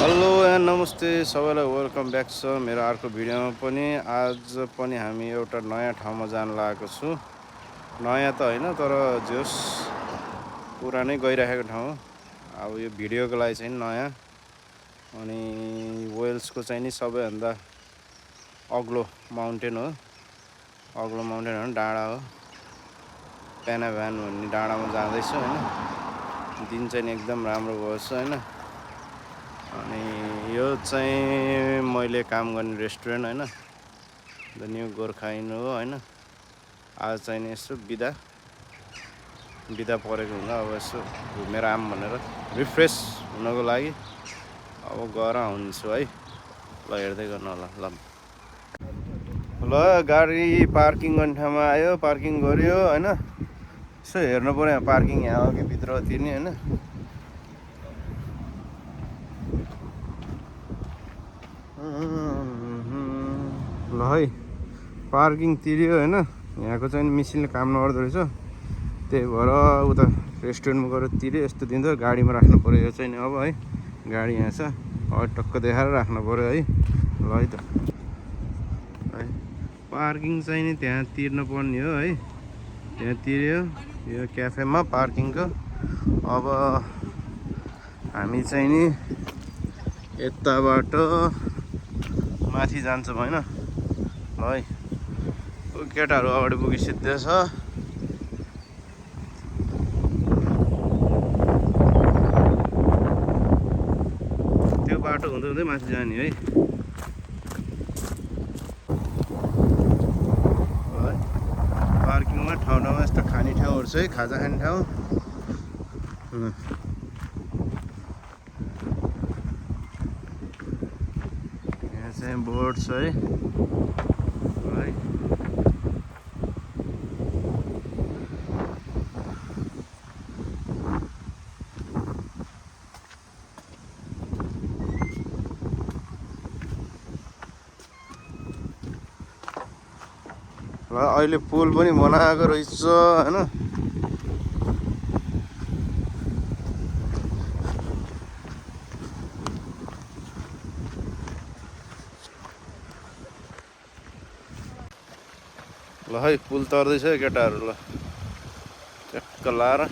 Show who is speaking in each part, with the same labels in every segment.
Speaker 1: Hello and नमस्ते सबैलाई welcome back छ मेरो अर्को भिडियोमा पनि। आज पनि हामी एउटा नयाँ ठाउँमा जान लागेको छु। नयाँ त होइन तर जोस् पुरानै गइरहेको ठाउँ। अब यो भिडियोको लागि चाहिँ नयाँ। अनि वेल्सको चाहिँ नि सबैभन्दा अग्लो माउन्टेन हो। अग्लो माउन्टेन हो, डाँडा हो। पेनाभ्यान भन्ने डाँडामा जाँदैछु होइन। दिन चाहिँ एकदम राम्रो भएछ होइन। अनि यो चाहिँ मैले काम गर्ने रेस्टुरेन्ट होइन, द न्यू गोर्खा इन हो होइन। आज चाहिँ नि यसो बिदा परेको हुँदा अब यसो घुमेर आऊँ भनेर रिफ्रेस हुनको लागि अब गएर आउँछु है। ल हेर्दै गर्नु होला। ल गाडी पार्किङ गर्ने ठाउँमा आयो, पार्किङ गऱ्यो होइन। यसो हेर्नु पऱ्यो पार्किङ यहाँ हो कि भित्र हो तिर्ने होइन। ल है पार्किङ तिर्यो होइन। यहाँको चाहिँ मिसिनले काम नगर्दो रहेछ, त्यही भएर उता रेस्टुरेन्टमा गएर तिर्यो। यस्तो दिन्छ गाडीमा राख्नु पऱ्यो यो चाहिँ नि। अब है गाडी यहाँ छ, अब टक्क देखाएर राख्नु पऱ्यो है। ल है त है पार्किङ चाहिँ नि त्यहाँ तिर्नु पर्ने हो है। त्यहाँ तिर्यो यो क्याफेमा पार्किङको। अब हामी चाहिँ नि यताबाट माथि जान्छौँ होइन। ल है केटाहरू अगाडि पुगिसिद्धेछ। त्यो बाटो हुँदै हुँदै माथि जाने है। पार्किङमा ठाउँमा यस्तो खाने ठाउँहरू छ है, खाजा खाने ठाउँ। यहाँ चाहिँ बोर्ड छ है। ल अहिले पुल पनि बनाएको रहेछ होइन। ल है पुल तर्दैछ केटाहरू। ल चक्क लाएर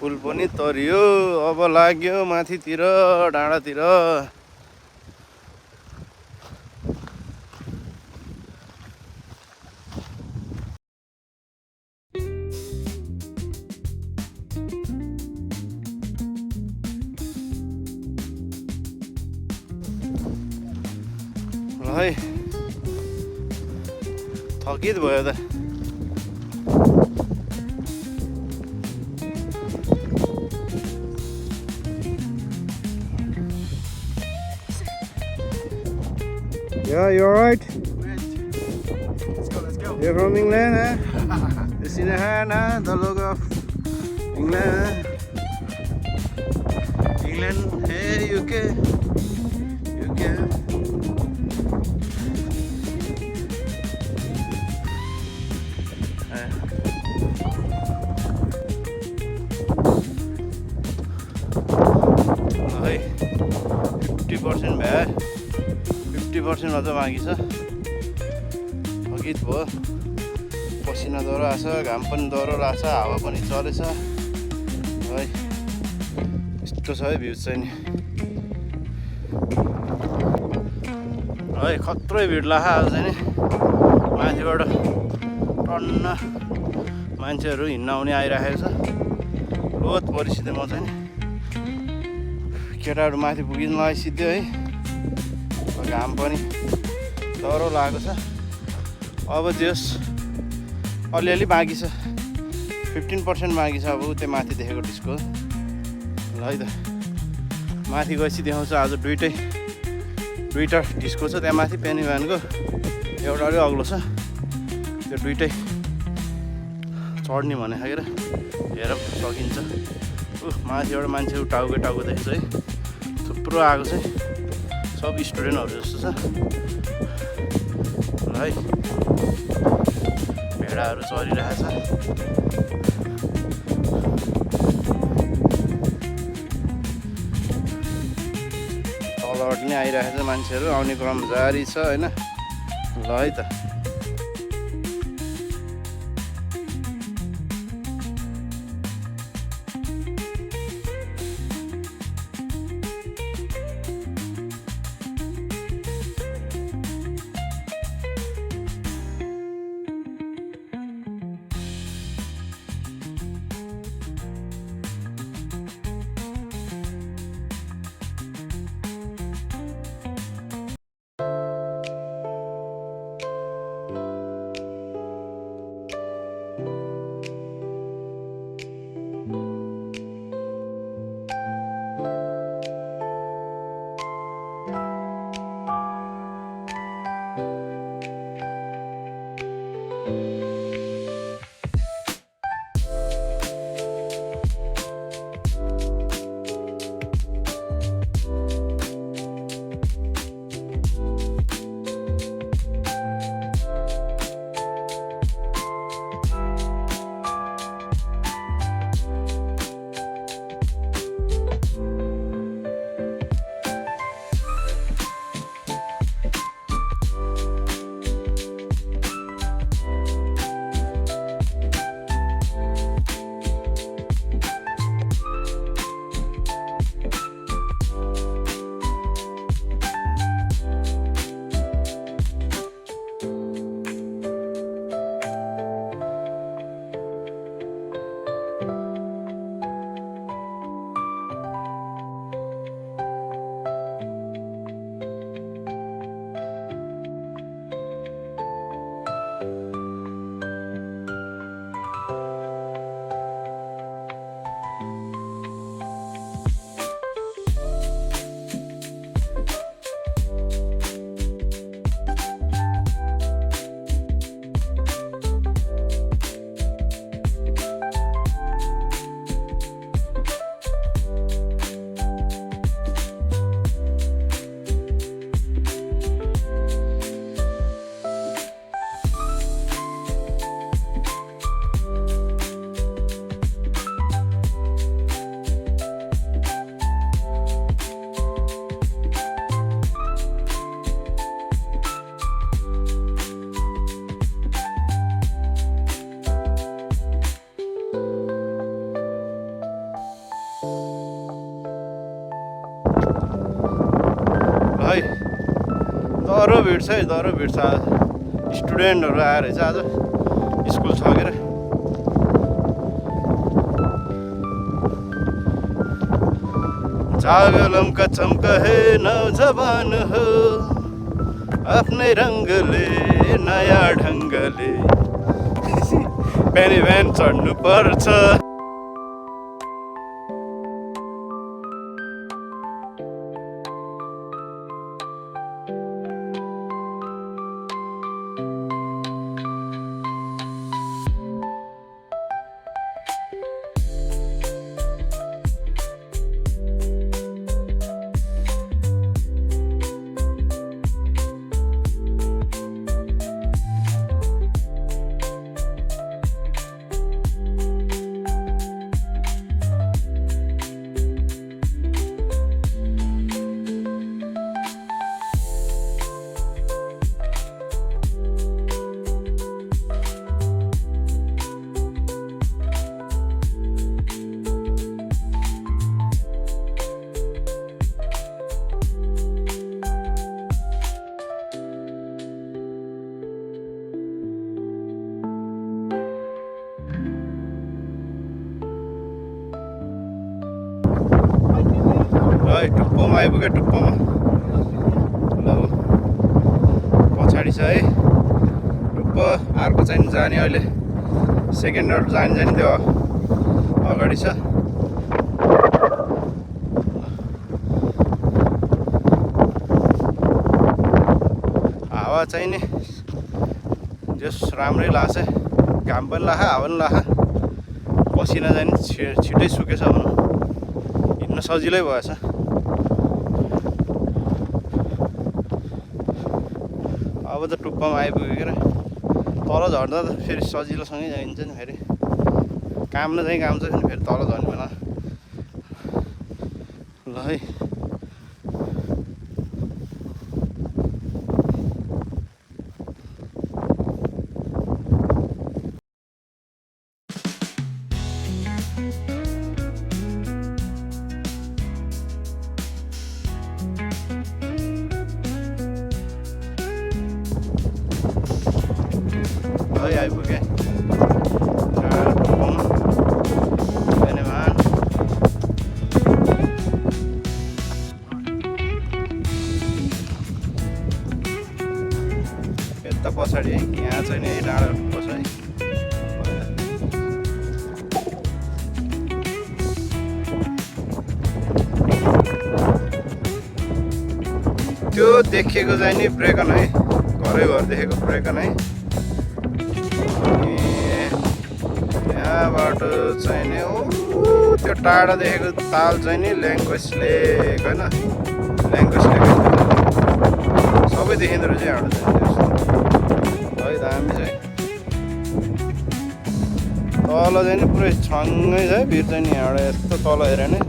Speaker 1: पुल पनि तरियो। अब लाग्यो माथितिर डाँडातिर। ल है थकित भयो त। Yeah, you alright?
Speaker 2: Let's go.
Speaker 1: You're from England, huh? It's in the hand, huh? The logo of England, huh? England, hey, UK. है 50% भयो, 50% अझ बाँकी छ। थकित भयो, पसिना दह्रो आछ, घाम पनि दह्रो लाग्छ, हावा पनि चलेछ है। यस्तो छ है भ्यू चाहिँ नि है। खत्रै भिड लाग्छ आज चाहिँ नि। माथिबाट टन्न मान्छेहरू हिँड्न आउने आइरहेको छ। लोत परिस्थिति म चाहिँ नि। केटाहरू माथि पुगिन लगाइसिद्धो है। घाम पनि डह्रो लागेको छ। अब त्यस अलिअलि बाँकी छ, 15% बाँकी छ। अब त्यो माथि देखेको डिस्को। ल है त माथि गएपछि देखाउँछ। आज दुईवटा डिस्को छ त्यहाँ माथि। पेनाभ्यानको एउटा अलिक अग्लो छ, त्यो दुइटै चढ्ने भने खाएर हेर सकिन्छ। माथिबाट मान्छेहरू टाउको देख्छ है। थुप्रो आएको चाहिँ सब स्टुडेन्टहरू जस्तो छ ल है। भेडाहरू चलिरहेछ। तलबाट नै आइरहेछ मान्छेहरू, आउने क्रम जारी छ होइन। ल है त है। दह्रो भिड छ है, दह्रो भिड छ। आज स्टुडेन्टहरू आएर रहेछ, आज स्कुल छ के अरे। जागलम का चम्का है नौजवान हो, आफ्नै रङ्गले नयाँ ढङ्गले पेनी भ्यान चढ्नु पर्छ। है टुप्पोमा आइपुग्यो। टुप्पोमा ल पछाडि छ है टुप्पो। अर्को चाहिँ जाने अहिले सेकेन्डहरू जाने त्यो अगाडि छ। हावा चाहिँ नि जस राम्रै लाग्छ, घाम पनि लाखा हावा पनि लाखा, पसिना चाहिँ छिटै सुकेछ भनौँ, हिँड्न सजिलै भएछ। अब त टुप्पामा आइपुग्यो क्या तल झर्दा त फेरि सजिलोसँगै जाइन्छ नि फेरि काम न चाहिँ काम छ नि फेरि तल झर्ने बेला ल है आइपुगे यता पछाडि यहाँ चाहिँ नि डाँडा पछाडि त्यो देखेको चाहिँ नि ब्रेकन है घरै घर देखेको ब्रेकन है यहाँबाट चाहिँ नि त्यो टाढा देखेको ताल चाहिँ नि ल्याङ्ग्वेज लेक होइन ल्याङ्ग्वेज लेक सबै देखिँदो रहेछ यहाँबाट चाहिँ है दामी चाहिँ तल चाहिँ नि पुरै छङ्गै छ है भिर चाहिँ नि यहाँबाट यस्तो तल हेरेर नै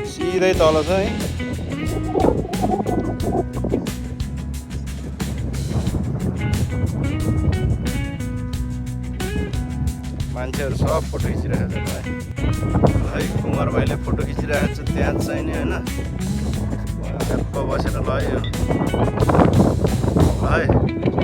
Speaker 1: सिधै तल छ है मान्छेहरू सब फोटो खिचिरहेको छ है कुमार भाइले फोटो खिचिरहेको छ त्यहाँ चाहिँ नि होइन ट्याप्प बसेर लयो है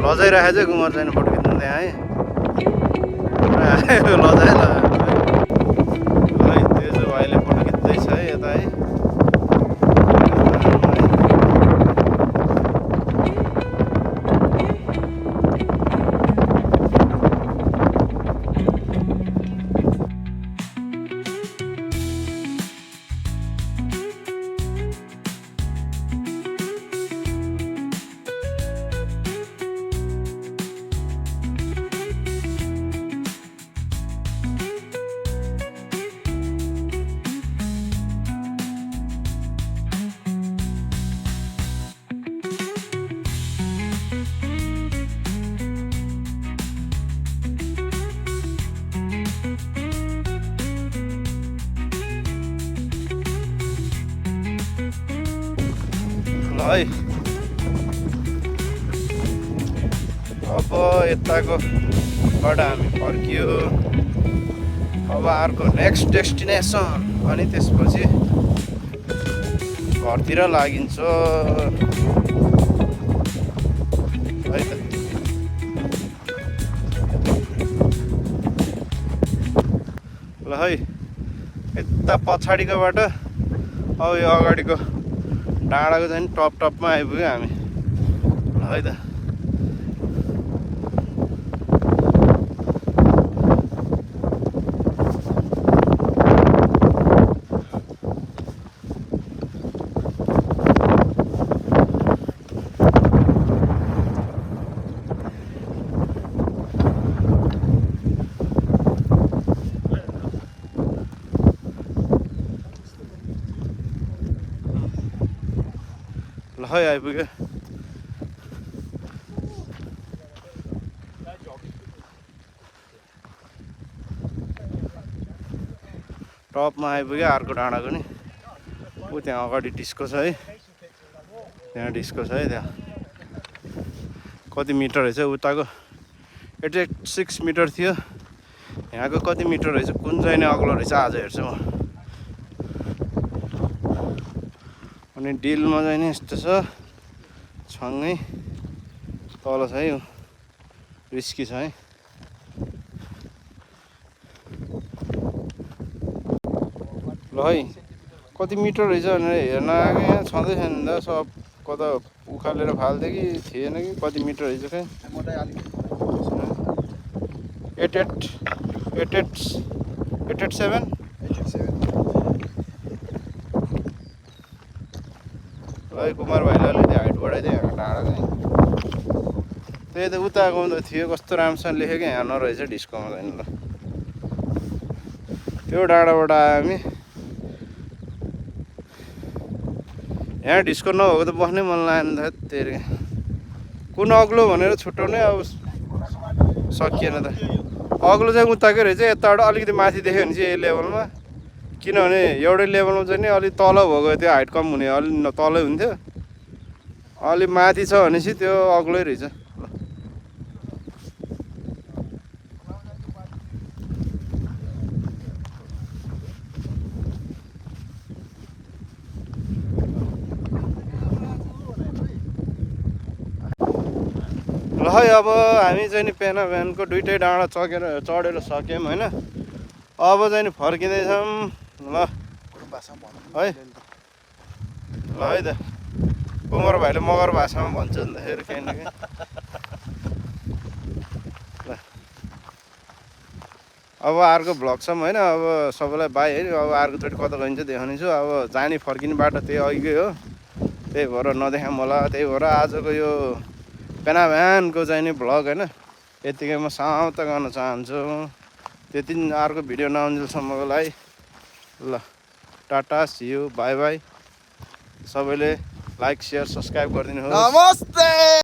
Speaker 1: लजाइरहेको छ कुमार चाहिँ फोटो खिच्नु त्यहाँ है लजाइ ल है तेजु भाइले फोटो खिच्दैछ है यता है है अब यताकोबाट हामी फर्कियो अब अर्को नेक्स्ट डेस्टिनेसन अनि त्यसपछि घरतिर लागिन्छ है त ल है यता पछाडिकोबाट अब यो अगाडिको डाँडाको चाहिँ टपमा आइपुग्यो हामी है त ल है आइपुग्यो टपमा आइपुग्यो अर्को डाँडाको नि त्यहाँ अगाडि डिस्को छ है त्यहाँ डिस्को छ है त्यहाँ कति मिटर रहेछ उताको 86 मिटर थियो यहाँको कति मिटर रहेछ कुन चाहिँ नै अग्लो रहेछ आज हेर्छु म अनि डिलमा चाहिँ नि यस्तो छ छङ्गै तल छ है रिस्की छ है ल है कति मिटर रहेछ भनेर हेर्न आएको यहाँ छँदै छैन नि त सब कता उखालेर फाल्थ्यो कि थिएन कि कति मिटर रहेछ खै 887 है कुमार भाइले अलिकति हाइट बढाइदियो यहाँ डाँडा चाहिँ त्यही त उता आउँदा थियो कस्तो राम्रोसँग लेखेको यहाँ नरहेछ डिस्कोमा चाहिँ ल त्यो डाँडाबाट आयो हामी यहाँ डिस्को नभएको त बस्नै मन लागेन त तेरि कुन अग्लो भनेर छुट्याउने अब सकिएन त। अग्लो चाहिँ उताकै रहेछ, यताबाट अलिकति माथि देख्यो भने चाहिँ यो लेभलमा, किनभने एउटै लेभलमा चाहिँ नि अलिक तल भएको त्यो हाइट कम हुने अलि तलै हुन्थ्यो, अलि माथि छ भनेपछि त्यो अग्लै रहेछ। ल है अब हामी चाहिँ नि पेना भ्यानको दुइटै डाँडा चढेर सक्यौँ होइन। अब चाहिँ नि फर्किँदैछौँ। ल है ल है त, कुमार भाइले मगर भाषामा भन्छ नि त फेरि केही न केही। ल अब अर्को भ्लगसम्म होइन, अब सबैलाई बाई है। अब अर्कोचोटि कता गइन्छ देखाउने छु। अब जाने फर्किने बाटो त्यही अघिकै हो, त्यही भएर नदेखाऊँ होला। त्यही भएर आजको यो पेना भ्यानको चाहिँ नि भ्लग होइन यतिकै म समाप्त गर्न चाहन्छु। त्यति अर्को भिडियो नआउन्जेलसम्मको लागि ल tata, see you, bye bye. सबैले लाइक, सेयर, सब्सक्राइब गरिदिनुहोस्।
Speaker 2: नमस्ते।